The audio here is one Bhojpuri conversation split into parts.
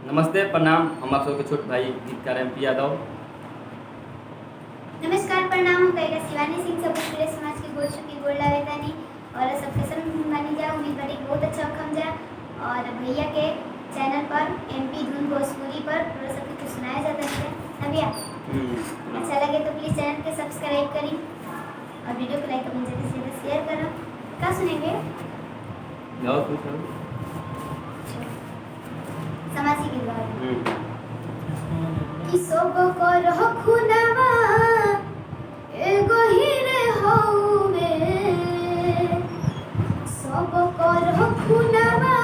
नमस्ते प्रणाम, हम आप सबके छोट भाई गीतकार MP यादव। नमस्कार प्रणाम, हम कई शिवानी सिंह सब पूरे समाज की गोड़ चुकी गोड़ लावेदानी और सबके संग मानी जा उन्हीं पर एक बहुत अच्छा खम जा और भैया के चैनल पर MP धुन भोजपुरी पर पूरा सबके कुछ सुनाया जाता है ना भैया। अच्छा लगे तो प्लीज़ चैनल के सब्सक्राइब करें और वीडियो को लाइक अपनी जगह से शेयर करो। क्या सुनेंगे? गाओ तुम सब। समाजी गीत गाओ। कि सब को रखुनवा एगो हीरे हौवे, सब को रखुनवा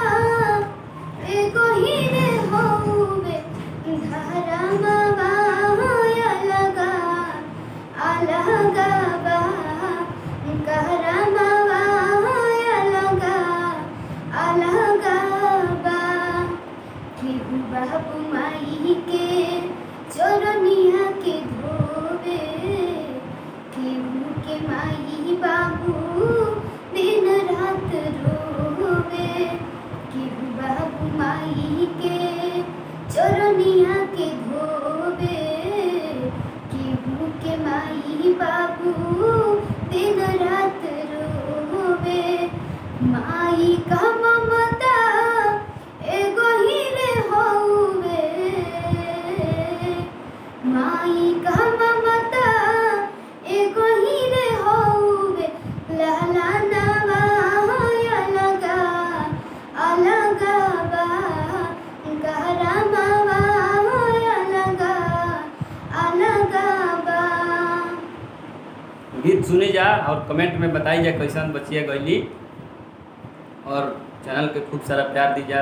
एगो हीरे हौवे, धरमवा अलगा अलगा बा, करमवा अलगा अलगा बा। केहू बाबू माई के चरनिया के धोवे, केहू के माई बाबू दिन रात रोवे, केहू बाबू माई के चरनिया के धोवे, केहू के माई बाबू दिन रात रोवे। माई का ममता एगो हीरे हौवे, माई का ममता एगो हीरे हौवे, लहला नवा अलगा अलगा बा, करमवा अलगा अलगा बा। गीत सुने जा और कमेंट में बताई जा कैसन बचिया गईली और चैनल के खूब सारा प्यार दी जा।